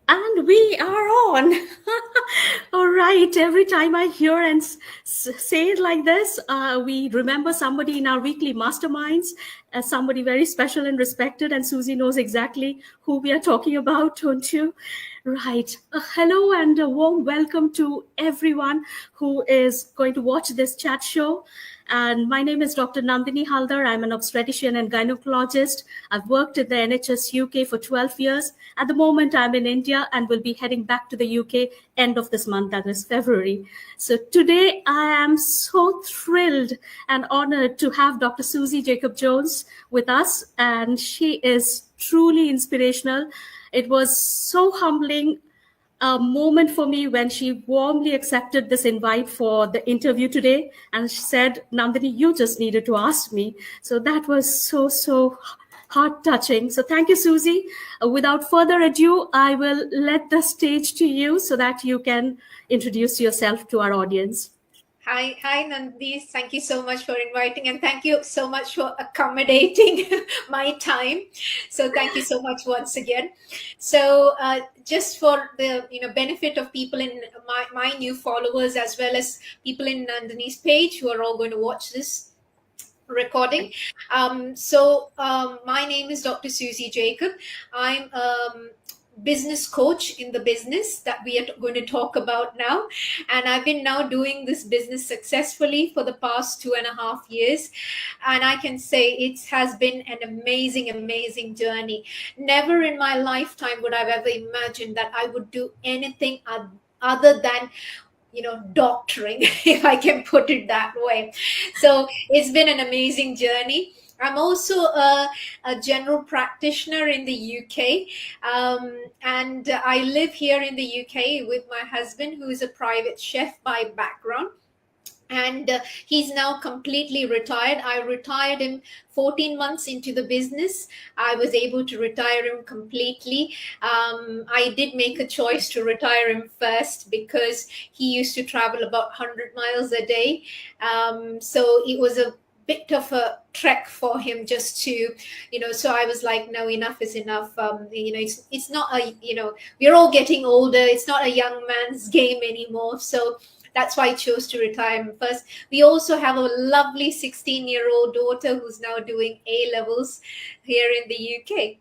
And we are on. All right. Every time I hear and say it like this, we remember somebody in our weekly masterminds as somebody very special and respected. And Susie knows exactly who we are talking about, don't you? Right. Hello and a warm welcome to everyone who is going to watch this chat show. And my name is Dr. Nandini Haldar. I'm an obstetrician and gynecologist. I've worked in the NHS UK for 12 years. At the moment, I'm in India and will be heading back to the UK end of this month, that is February. So today, I am so thrilled and honored to have Dr. Susie Jacob Jones with us, and she is truly inspirational. It was so humbling a moment for me when she warmly accepted this invite for the interview today. And she said, Nandini, you just needed to ask me. So that was so heart touching. So thank you, Susie. Without further ado, I will let the stage to you so that you can introduce yourself to our audience. Hi, Nandini. Thank you so much for inviting, and thank you so much for accommodating my time. So thank you so much once again. So just for the benefit of people in my new followers as well as people in Nandini's page who are all going to watch this recording. My name is Dr. Susie Jacob. I'm business coach in the business that we are going to talk about now, and I've been now doing this business successfully for the past 2.5 years, and I can say it has been an amazing journey. Never in my lifetime would I've ever imagined that I would do anything other than doctoring, if I can put it that way. So it's been an amazing journey. I'm also a general practitioner in the UK, and I live here in the UK with my husband, who is a private chef by background. And he's now completely retired. I retired him 14 months into the business. I was able to retire him completely. I did make a choice to retire him first because he used to travel about 100 miles a day. So it was a bit of a trek for him just to so I was like, no, enough is enough. It's not a, we're all getting older. It's not a young man's game anymore. So that's why I chose to retire him first. We also have a lovely 16-year-old daughter who's now doing A levels here in the UK.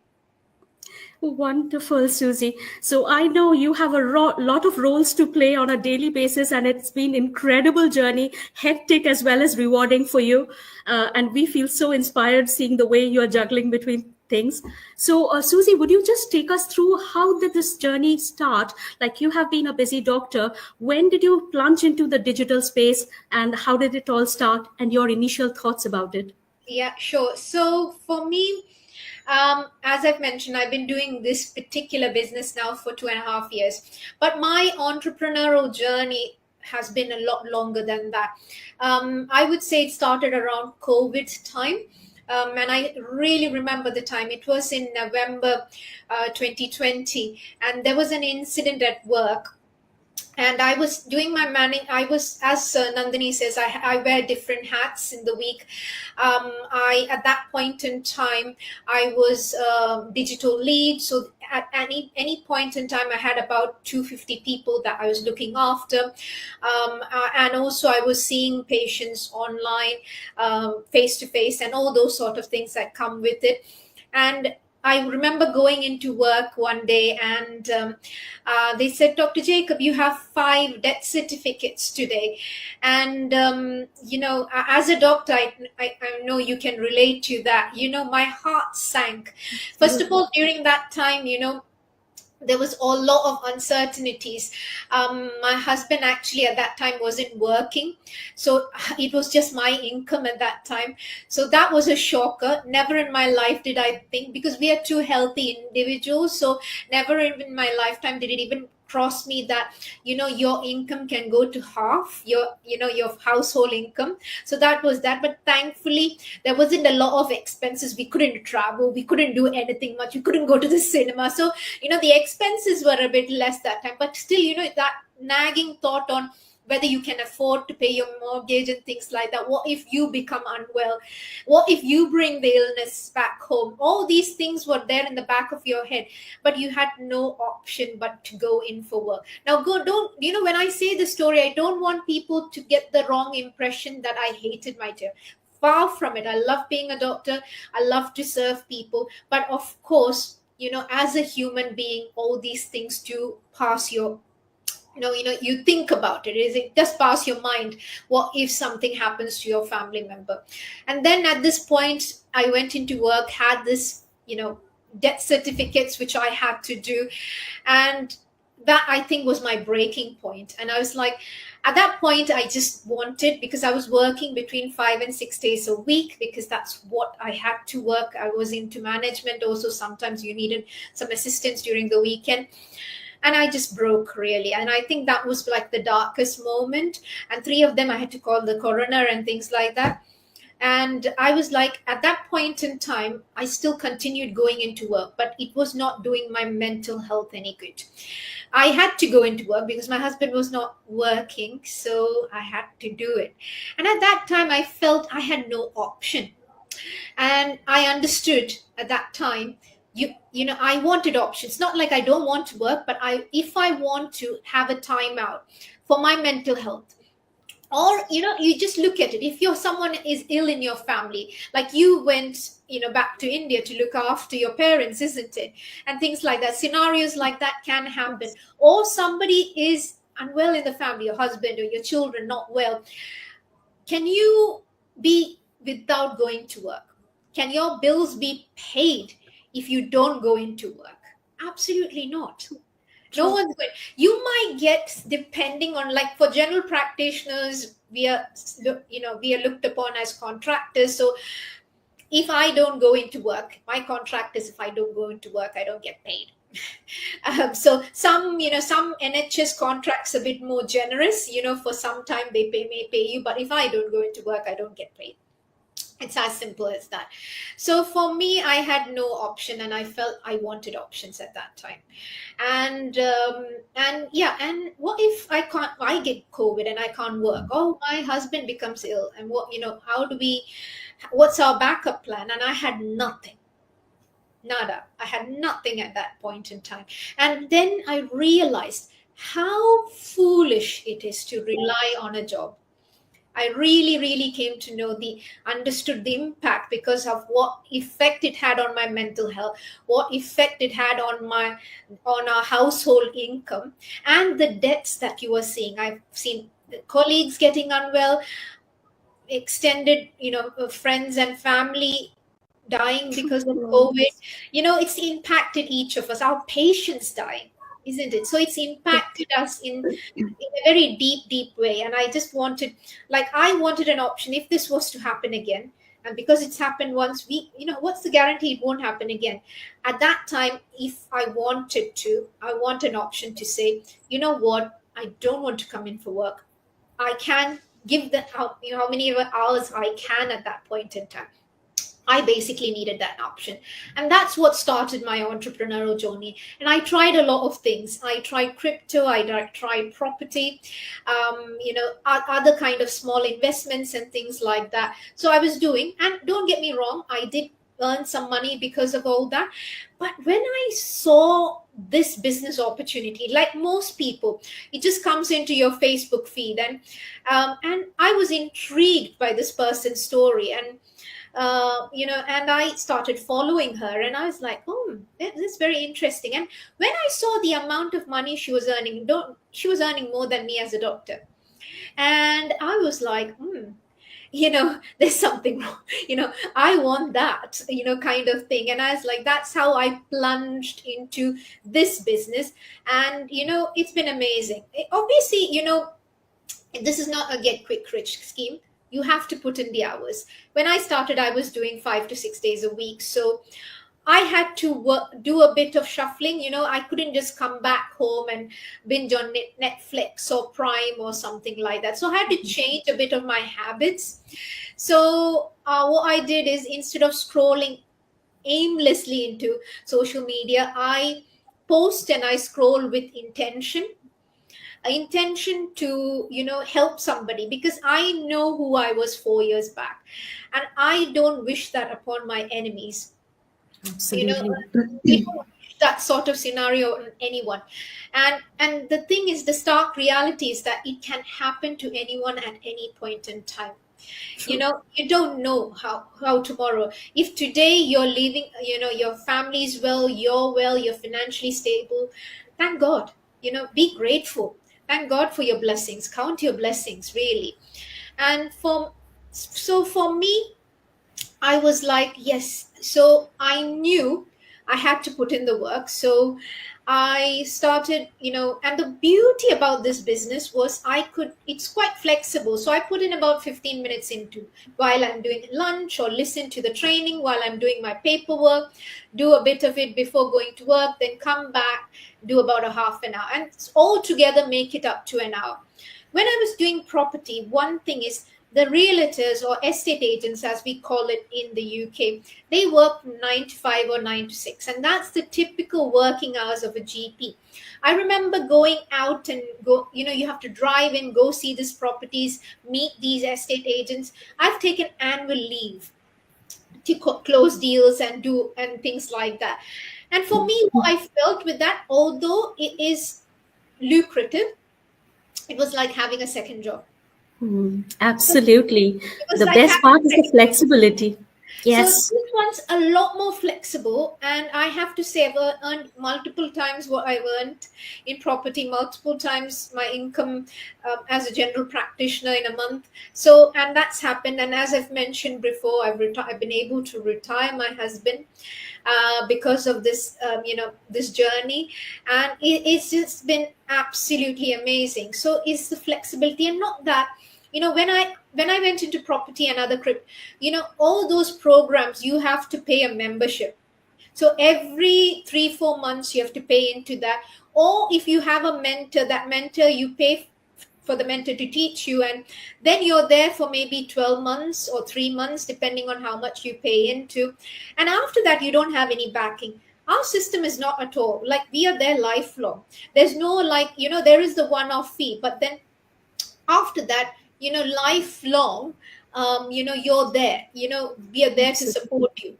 Wonderful, Susie. So I know you have a lot of roles to play on a daily basis, and it's been incredible journey, hectic as well as rewarding for you. And we feel so inspired seeing the way you're juggling between things. So, Susie, would you just take us through how did this journey start? Like, you have been a busy doctor. When did you plunge into the digital space, and how did it all start? And your initial thoughts about it? Yeah, sure. So for me, as I've mentioned, I've been doing this particular business now for 2.5 years. But my entrepreneurial journey has been a lot longer than that. I would say it started around COVID time. And I really remember the time. It was in November 2020. And there was an incident at work, and I was doing my manning. I was, as Nandini says, I wear different hats in the week. I At that point in time, I was digital lead. So at any point in time, I had about 250 people that I was looking after, and also I was seeing patients online, face to face, and all those sort of things that come with it. And I remember going into work one day, and they said, Dr. Jacob, you have 5 death certificates today. And, as a doctor, I know you can relate to that. My heart sank. First of all, during that time, there was a lot of uncertainties. My husband actually at that time wasn't working, so it was just my income at that time. So that was a shocker. Never in my life did I think, because we are two healthy individuals, so never in my lifetime did it even cross me that your income can go to half your household income. So that was that. But thankfully there wasn't a lot of expenses. We couldn't travel, we couldn't do anything much, we couldn't go to the cinema. So the expenses were a bit less that time, but still that nagging thought on whether you can afford to pay your mortgage and things like that. What if you become unwell? What if you bring the illness back home? All these things were there in the back of your head, but you had no option but to go in for work. Now, go, don't, when I say this story, I don't want people to get the wrong impression that I hated my job. Far from it. I love being a doctor. I love to serve people. But of course, as a human being, all these things do pass your, you think about it. Is it just pass your mind? What if something happens to your family member? And then at this point, I went into work, had this, death certificates which I had to do, and that, I think, was my breaking point. And I was like, at that point, I just wanted, because I was working between 5 and 6 days a week, because that's what I had to work. I was into management also. Sometimes you needed some assistance during the weekend, and I just broke, really. And I think that was like the darkest moment. And 3 of them I had to call the coroner and things like that. And I was like, at that point in time, I still continued going into work, but it was not doing my mental health any good. I had to go into work because my husband was not working, so I had to do it. And at that time, I felt I had no option. And I understood at that time, I wanted options. Not like I don't want to work, but if I want to have a timeout for my mental health, or you just look at it. If you're someone is ill in your family, like you went back to India to look after your parents, isn't it? And things like that, scenarios like that can happen. Yes. Or somebody is unwell in the family, your husband or your children not well. Can you be without going to work? Can your bills be paid if you don't go into work? Absolutely not. No True. one's going. You might get, depending on, like, for general practitioners, we are looked upon as contractors. So if I don't go into work, my contract is, if I don't go into work, I don't get paid. So some NHS contracts a bit more generous. For some time they may pay you, but if I don't go into work, I don't get paid. It's as simple as that. So for me, I had no option, and I felt I wanted options at that time. And yeah, and what if I get COVID and I can't work? Oh, my husband becomes ill, and how do we? What's our backup plan? And I had nothing. Nada. I had nothing at that point in time. And then I realized how foolish it is to rely on a job. I really, really came to know understood the impact, because of what effect it had on my mental health, what effect it had on our household income, and the deaths that you were seeing. I've seen colleagues getting unwell, extended, friends and family dying because of COVID. Yes. It's impacted each of us. Our patients dying, isn't it? So it's Yes. impacted us in a very deep, deep way. And I just wanted, like, I wanted an option if this was to happen again. And because it's happened once, what's the guarantee it won't happen again? At that time, if I wanted to, I want an option to say, you know what, I don't want to come in for work. I can give how many hours I can at that point in time. I basically needed that option. And that's what started my entrepreneurial journey. And I tried a lot of things. I tried crypto, tried property, other kind of small investments and things like that. So I was doing, and don't get me wrong, I did earn some money because of all that. But when I saw this business opportunity, like most people, it just comes into your Facebook feed. And I was intrigued by this person's story. And I started following her, and I was like, oh, this is very interesting. And when I saw the amount of money she was earning, she was earning more than me as a doctor. And I was like, there's something wrong. I want that, kind of thing. And I was like, that's how I plunged into this business. And, it's been amazing. Obviously, this is not a get quick rich scheme. You have to put in the hours. When I started, I was doing 5 to 6 days a week. So I had to do a bit of shuffling. I couldn't just come back home and binge on Netflix or Prime or something like that. So I had to change a bit of my habits. So what I did is, instead of scrolling aimlessly into social media, I post and I scroll with intention. intention to, help somebody, because I know who I was 4 years back, and I don't wish that upon my enemies. you know Absolutely. we don't wish that sort of scenario on anyone. And the thing is, the stark reality is that it can happen to anyone at any point in time. True. You don't know how tomorrow, if today you're living, your family is well, you're well, you're financially stable, thank God. Be grateful. Thank God for your blessings, count your blessings, really. And for me, I was like, yes. So I knew I had to put in the work. So I started, and the beauty about this business was it's quite flexible. So I put in about 15 minutes into while I'm doing lunch, or listen to the training while I'm doing my paperwork, do a bit of it before going to work, then come back, do about a half an hour, and all together make it up to an hour. When I was doing property, one thing is, the realtors or estate agents, as we call it in the UK, they work 9 to 5 or 9 to 6, and that's the typical working hours of a GP. I remember going out and you have to drive in, go see these properties, meet these estate agents. I've taken annual leave to close deals and do and things like that. And for me, what I felt with that, although it is lucrative, it was like having a second job. Absolutely. It was The like best having part a is the second job. flexibility. So Yes. this one's a lot more flexible, and I have to say, I've earned multiple times what I've earned in property, multiple times my income as a general practitioner in a month. So, and that's happened. And as I've mentioned before, I've been able to retire my husband because of this, this journey, and it's just been absolutely amazing. So, it's the flexibility, and not that, when I went into property and other crypto, all those programs, you have to pay a membership. So every 3 4 months you have to pay into that. Or if you have a mentor, that mentor, you pay for the mentor to teach you, and then you're there for maybe 12 months or 3 months, depending on how much you pay into. And after that, you don't have any backing. Our system is not at all like, we are there lifelong. There's no, like, there is the one-off fee, but then after that, lifelong, you're there, we are there to Absolutely. support you.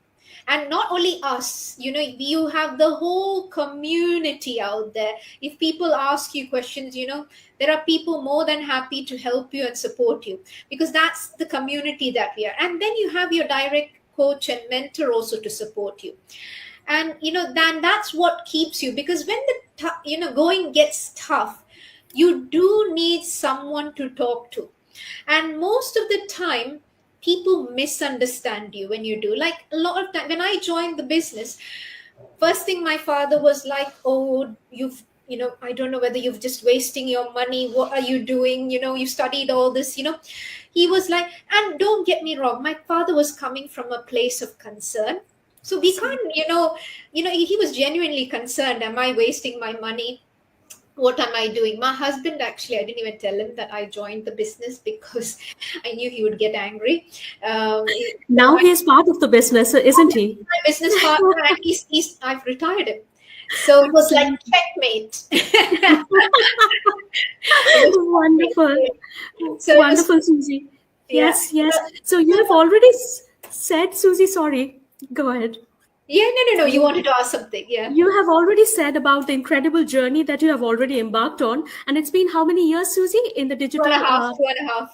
And not only us, you have the whole community out there. If people ask you questions, there are people more than happy to help you and support you, because that's the community that we are. And then you have your direct coach and mentor also to support you. And then that's what keeps you, because when the going gets tough, you do need someone to talk to. And most of the time, people misunderstand you when you do. Like, a lot of time when I joined the business, first thing my father was like, oh, I don't know whether you've just wasting your money, what are you doing, you studied all this, he was like. And don't get me wrong, my father was coming from a place of concern. So we can't, he was genuinely concerned, am I wasting my money, what am I doing? My husband, actually, I didn't even tell him that I joined the business, because I knew he would get angry. Now he is part of the business, isn't he? My business partner, and I've retired him. So it was like Absolutely. checkmate. It was Wonderful. checkmate. So it was, Wonderful, Susie. yeah. Yes, yes. So So you have already said, Susie, sorry. Go ahead. yeah, no, no, no. You wanted to ask something, yeah. You have already said about the incredible journey that you have already embarked on. And it's been how many years, Susie, in the Two and a digital half, 2.5.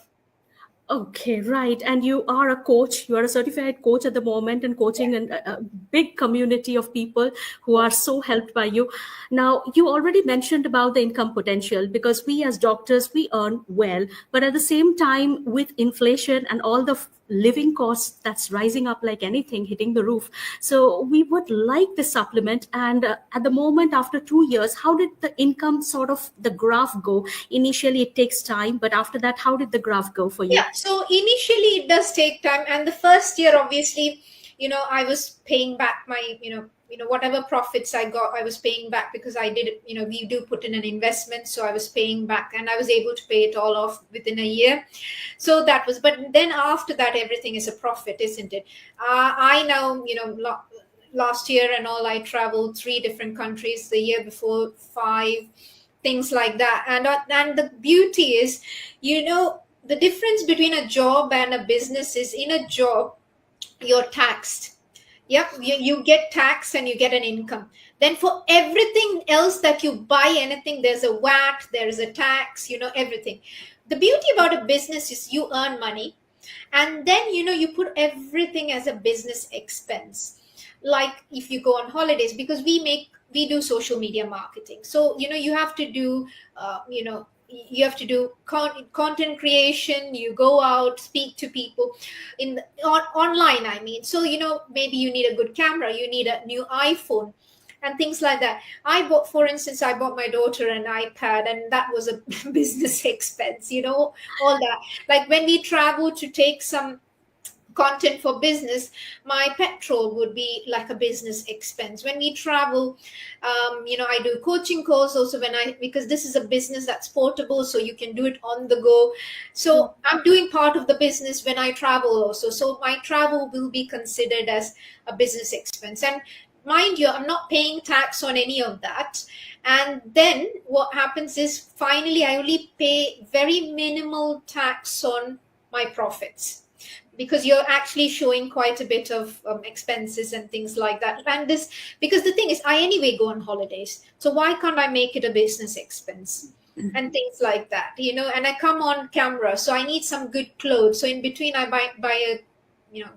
Okay, right. And you are a coach. You are a certified coach at the moment and Yeah. coaching a big community of people who are so helped by you. Now, you already mentioned about the income potential because we as doctors, we earn well. But at the same time, with inflation and all the living costs that's rising up like anything, hitting the roof. So we would like the supplement. And at the moment, after 2 years, how did the income sort of the graph go? Initially, it takes time, but after that, how did the graph go for you? Yeah, so initially it does take time, and the first year, obviously, I was paying back my, whatever profits I got, I was paying back, because I did, we do put in an investment, so I was paying back, and I was able to pay it all off within a year. So that was, but then after that, everything is a profit, isn't it? I now, last year and all, I traveled 3 different countries. The year before, 5. things like that. And the beauty is, the difference between a job and a business is, in a job you're taxed. Yep, you get tax and you get an income. Then for everything else that you buy, anything, there's a VAT, there's a tax, everything. The beauty about a business is you earn money, and then you put everything as a business expense. Like if you go on holidays, because we do social media marketing, so you have to do you have to do content creation. You go out, speak to people online, I mean. So maybe you need a good camera, you need a new iPhone and things like that. For instance, I bought my daughter an iPad, and that was a business expense, all that. Like when we travel to take some content for business, my petrol would be like a business expense. When we travel, I do coaching calls also, because this is a business that's portable, so you can do it on the go. So I'm doing part of the business when I travel also, so my travel will be considered as a business expense. And mind you, I'm not paying tax on any of that. And then what happens is, finally, I only pay very minimal tax on my profits, because you're actually showing quite a bit of expenses and things like that. And this, because the thing is, I anyway go on holidays, so why can't I make it a business expense and things like that, and I come on camera, so I need some good clothes, so in between I buy a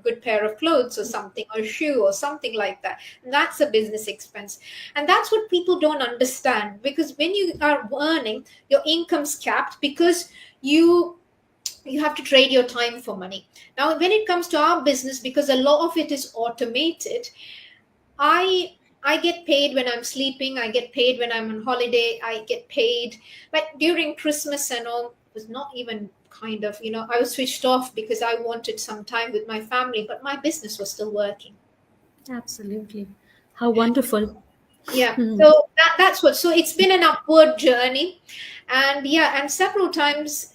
good pair of clothes or something, or shoe or something like that. And that's a business expense. And that's what people don't understand, because when you are earning, your income's capped, because you have to trade your time for money. Now when it comes to our business, because a lot of it is automated, I get paid when I'm sleeping, I get paid when I'm on holiday, I get paid like during Christmas and all. It was not even kind of, I was switched off because I wanted some time with my family, but my business was still working. Absolutely. How wonderful. Yeah, so that's what, so it's been an upward journey. And yeah, and several times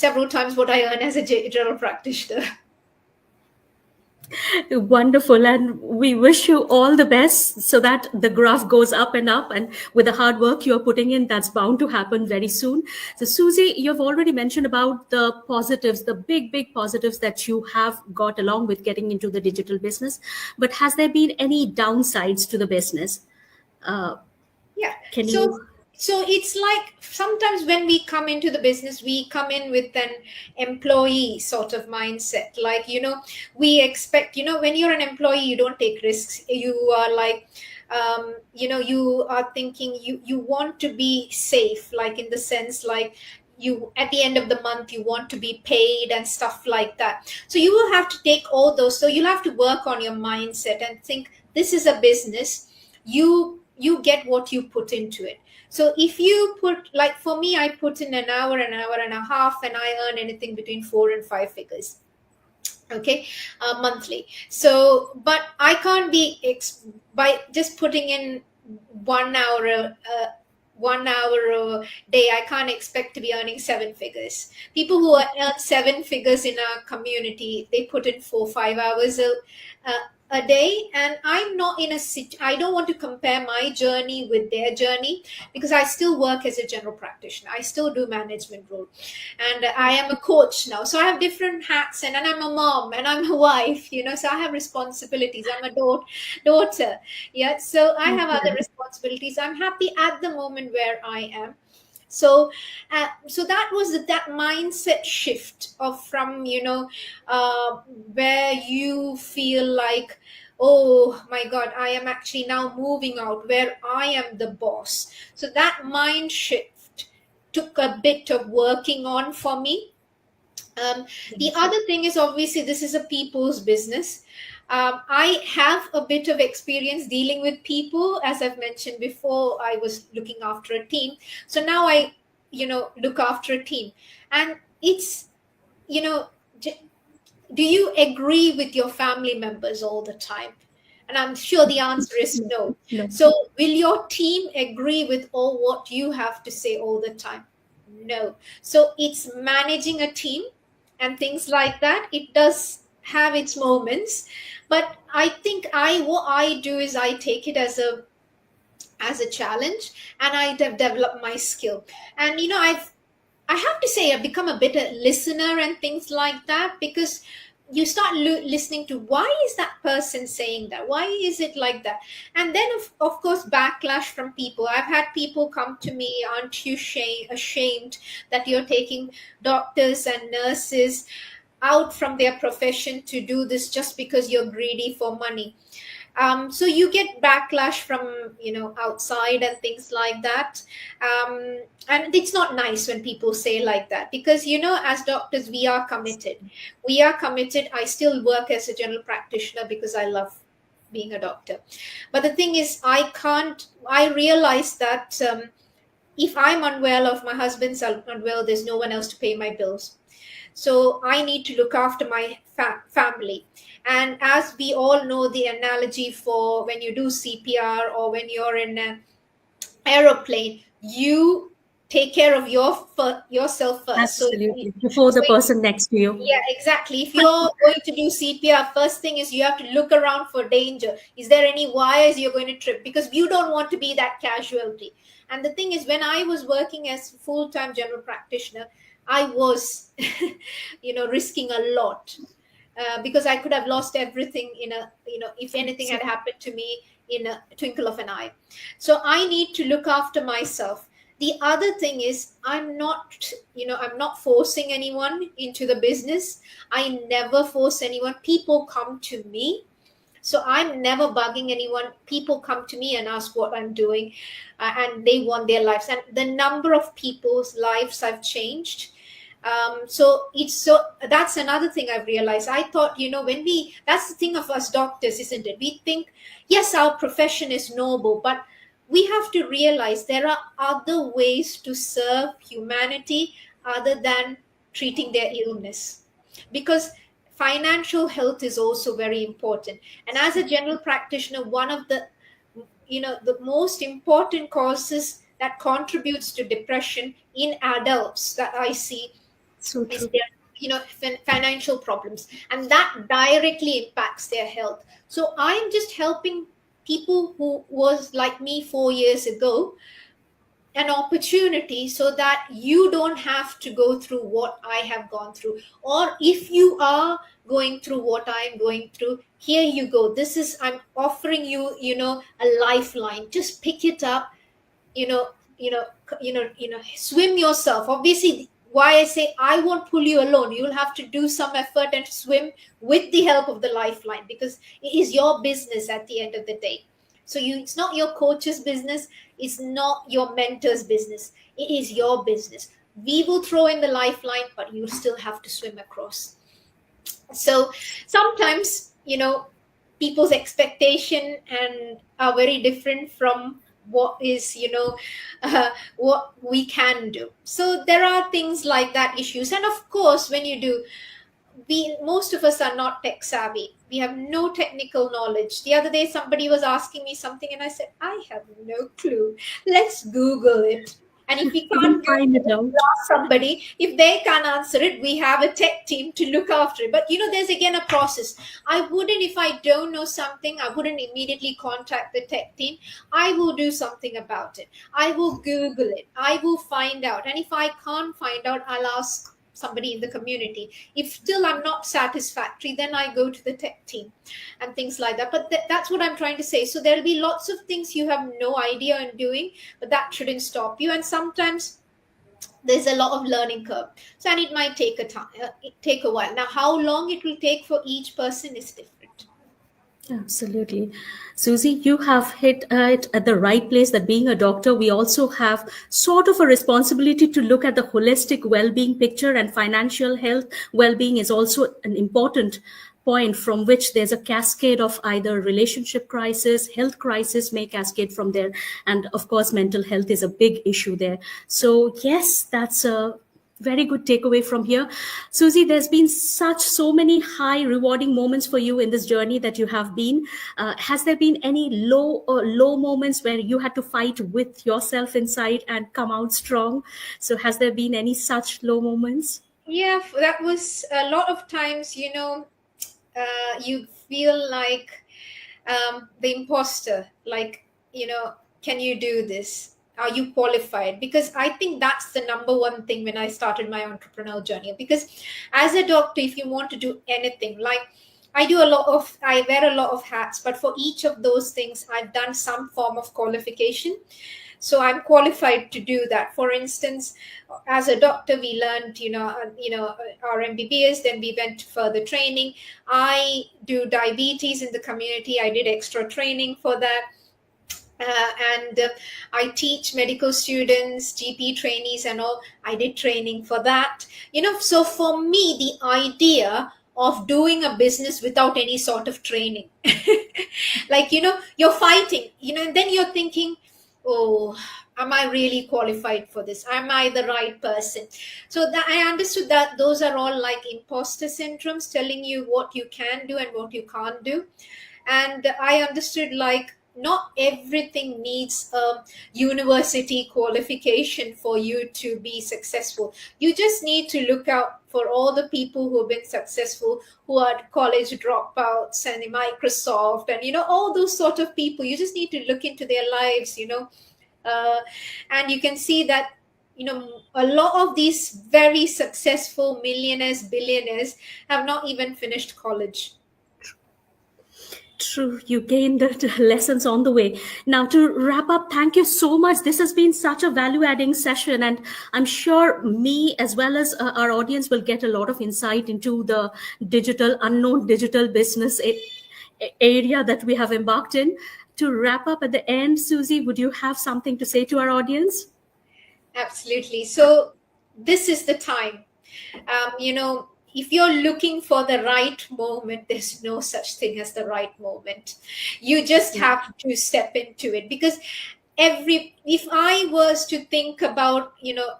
what I earn as a general practitioner. Wonderful. And we wish you all the best so that the graph goes up and up. And with the hard work you're putting in, that's bound to happen very soon. So, Susie, you've already mentioned about the positives, the big, big positives that you have got along with getting into the digital business. But has there been any downsides to the business? Uh, Yeah. can So you? so it's like, sometimes when we come into the business, we come in with an employee sort of mindset. Like, we expect, when you're an employee, you don't take risks. You are like, you are thinking, you want to be safe, like in the sense, like, you, at the end of the month, you want to be paid and stuff like that. So you will have to take all those. So you'll have to work on your mindset and think, this is a business. You get what you put into it. So if you put, like for me, I put in an hour and a half, and I earn anything between 4 and 5 figures, okay, monthly. So but I can't be by just putting in 1 hour 1 hour a day, I can't expect to be earning 7 figures. People who earn 7 figures in our community, they put in 4 5 hours a day. And I'm not in a I don't want to compare my journey with their journey, because I still work as a general practitioner, I still do management role, and I am a coach now, so I have different hats, and I'm a mom, and I'm a wife, so I have responsibilities. I'm a daughter, yeah, so I have other responsibilities. I'm happy at the moment where I am. So that was that mindset shift of, from where you feel like, oh my god, I am actually now moving out where I am the boss. So that mind shift took a bit of working on for me. The other thing is, obviously, this is a people's business. I have a bit of experience dealing with people. As I've mentioned before, I was looking after a team. So now I, look after a team. And it's, you know, do you agree with your family members all the time? And I'm sure the answer is no. No. So will your team agree with all what you have to say all the time? No. So it's managing a team and things like that. It does have its moments, but I think what I do is I take it as a challenge, and I have developed my skill. And I have to say, I've become a better listener and things like that, because you start listening to why is that person saying that? Why is it like that? And then, of course, backlash from people. I've had people come to me, aren't you ashamed that you're taking doctors and nurses out from their profession to do this just because you're greedy for money? So you get backlash from outside and things like that. And it's not nice when people say like that, because as doctors we are committed. I still work as a general practitioner because I love being a doctor. But the thing is, I realize that if I'm unwell, or if my husband's unwell, there's no one else to pay my bills. So I need to look after my family. And as we all know, the analogy for when you do CPR, or when you're in an aeroplane, you take care of yourself first. So Absolutely. Before the person next to you. yeah, exactly. If you're going to do CPR, first thing is you have to look around for danger. Is there any wires you're going to trip? Because you don't want to be that casualty. And the thing is, when I was working as full-time general practitioner, I was, risking a lot, because I could have lost everything if anything had happened to me in a twinkle of an eye. So I need to look after myself. The other thing is, I'm not forcing anyone into the business. I never force anyone. People come to me. So I'm never bugging anyone. People come to me and ask what I'm doing, and they want their lives. And the number of people's lives I've changed. So that's another thing I've realized. I thought, that's the thing of us doctors, isn't it? We think, yes, our profession is noble, but we have to realize there are other ways to serve humanity other than treating their illness, because financial health is also very important. And as a general practitioner, one of the most important causes that contributes to depression in adults that I see So is true. their financial problems, and that directly impacts their health. So I'm just helping people who was like me 4 years ago an opportunity, so that you don't have to go through what I have gone through. Or if you are going through what I am going through, here you go. This is, I'm offering you, a lifeline. Just pick it up, you know swim yourself. Obviously, why I say I won't pull you alone, you'll have to do some effort and swim with the help of the lifeline, because it is your business at the end of the day. So it's not your coach's business, it's not your mentor's business, it is your business. We will throw in the lifeline, but you still have to swim across. So sometimes, people's expectation and are very different from what is, what we can do. So there are things like that, issues. And of course, when you do, we most of us are not tech savvy, we have no technical knowledge. The other day somebody was asking me something, and I said, I have no clue, let's Google it. And if we We'll can't find Google it it, out. we'll ask somebody. If they can't answer it, we have a tech team to look after it. But there's again a process. I wouldn't, if I don't know something, I wouldn't immediately contact the tech team. I will do something about it. I will Google it. I will find out. And if I can't find out, I'll ask somebody in the community. If still I'm not satisfactory, then I go to the tech team and things like that. But that's what I'm trying to say. So there'll be lots of things you have no idea in doing, but that shouldn't stop you. And sometimes there's a lot of learning curve. So, and it might take a time, take a while. Now, how long it will take for each person is different. Absolutely. Susie, you have hit it at the right place that being a doctor, we also have sort of a responsibility to look at the holistic well being picture, and financial health well being is also an important point from which there's a cascade of either relationship crisis, health crisis may cascade from there. And of course, mental health is a big issue there. So, yes, that's a very good takeaway from here. Susie, there's been so many high rewarding moments for you in this journey that you have been. Has there been any low moments where you had to fight with yourself inside and come out strong? So has there been any such low moments? Yeah, that was a lot of times, you feel like the imposter, like, can you do this? Are you qualified? Because I think that's the number one thing when I started my entrepreneurial journey. Because as a doctor, if you want to do anything, like I wear a lot of hats, but for each of those things, I've done some form of qualification. So I'm qualified to do that. For instance, as a doctor, we learned, our MBBS, then we went to further training. I do diabetes in the community. I did extra training for that. And I teach medical students, GP trainees, and all. I did training for that. So for me, the idea of doing a business without any sort of training, like, you're fighting, and then you're thinking, oh, am I really qualified for this? Am I the right person? So that I understood that those are all like imposter syndromes telling you what you can do and what you can't do. And I understood, like, not everything needs a university qualification for you to be successful. You just need to look out for all the people who have been successful, who are college dropouts and Microsoft, and all those sort of people. You just need to look into their lives, uh, and you can see that a lot of these very successful millionaires, billionaires have not even finished college. True, you gained the lessons on the way. Now, to wrap up, thank you so much. This has been such a value adding session, and I'm sure me as well as our audience will get a lot of insight into the unknown digital business area that we have embarked in. To wrap up at the end, Susie, would you have something to say to our audience? Absolutely. So this is the time. If you're looking for the right moment, there's no such thing as the right moment. You just have to step into it. Because if I was to think about,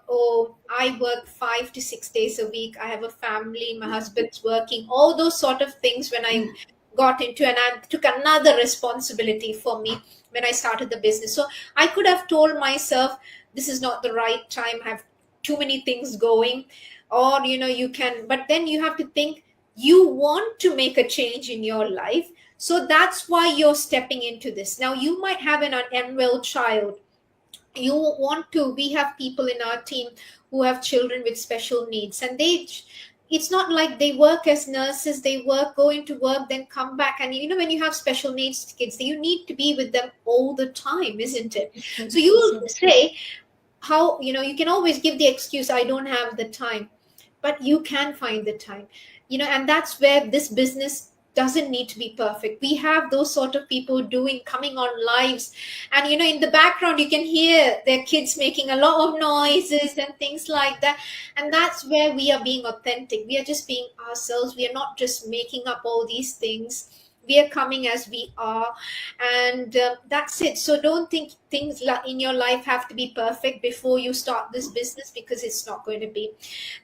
oh, I work 5 to 6 days a week, I have a family, my husband's working, all those sort of things, when I got into, and I took another responsibility for me when I started the business. So I could have told myself, this is not the right time, I have too many things going. Or you can, but then you have to think, you want to make a change in your life, so that's why you're stepping into this. Now, you might have an unwell child. You want to We have people in our team who have children with special needs, and it's not like they work as nurses. They go into work, then come back, and when you have special needs kids, you need to be with them all the time, isn't it? So you will say, how you can always give the excuse, I don't have the time. But you can find the time, and that's where this business doesn't need to be perfect. We have those sort of people coming on lives, and in the background you can hear their kids making a lot of noises and things like that. And that's where we are being authentic. We are just being ourselves. We are not just making up all these things. We are coming as we are, and that's it. So don't think things in your life have to be perfect before you start this business, because it's not going to be.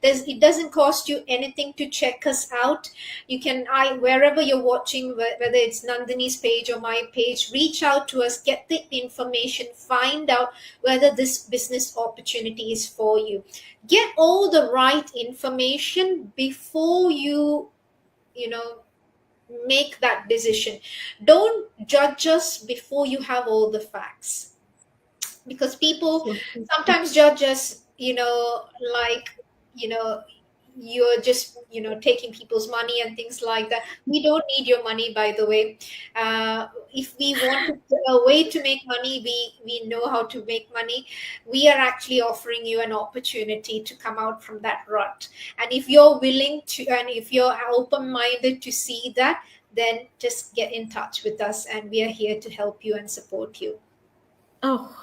It doesn't cost you anything to check us out. You can, wherever you're watching, whether it's Nandini's page or my page, reach out to us, get the information, find out whether this business opportunity is for you. Get all the right information before you make that decision. Don't judge us before you have all the facts, because people sometimes judge us, like, you're just taking people's money and things like that. We don't need your money, by the way. If we want a way to make money, we know how to make money. We are actually offering you an opportunity to come out from that rut. And if you're willing to, and if you're open-minded to see that, then just get in touch with us, and we are here to help you and support you. Oh,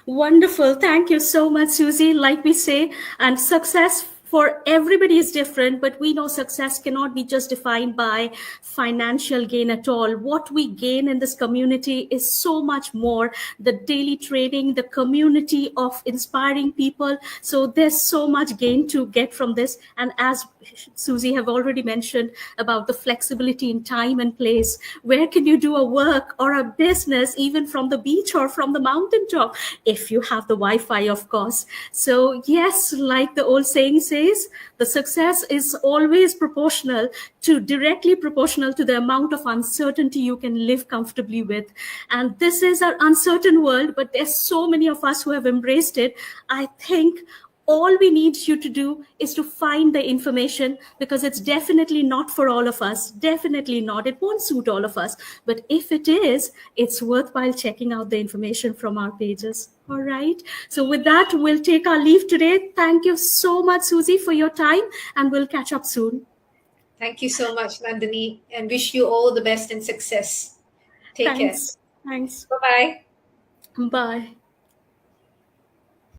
wonderful. Thank you so much, Susie. Like we say, and success for everybody is different, but we know success cannot be just defined by financial gain at all. What we gain in this community is so much more. The daily training, the community of inspiring people. So there's so much gain to get from this. And as Susie have already mentioned about the flexibility in time and place, where can you do a work or a business, even from the beach or from the mountaintop, if you have the Wi-Fi, of course. So yes, like the old saying says, says the success is always directly proportional to the amount of uncertainty you can live comfortably with. And this is an uncertain world, but there's so many of us who have embraced it. I think all we need you to do is to find the information, because it's definitely not for all of us. Definitely not. It won't suit all of us. But if it is, it's worthwhile checking out the information from our pages. All right. So with that, we'll take our leave today. Thank you so much, Susie, for your time, and we'll catch up soon. Thank you so much, Nandini, and wish you all the best and success. Take care. Thanks. Thanks. Bye bye. Bye.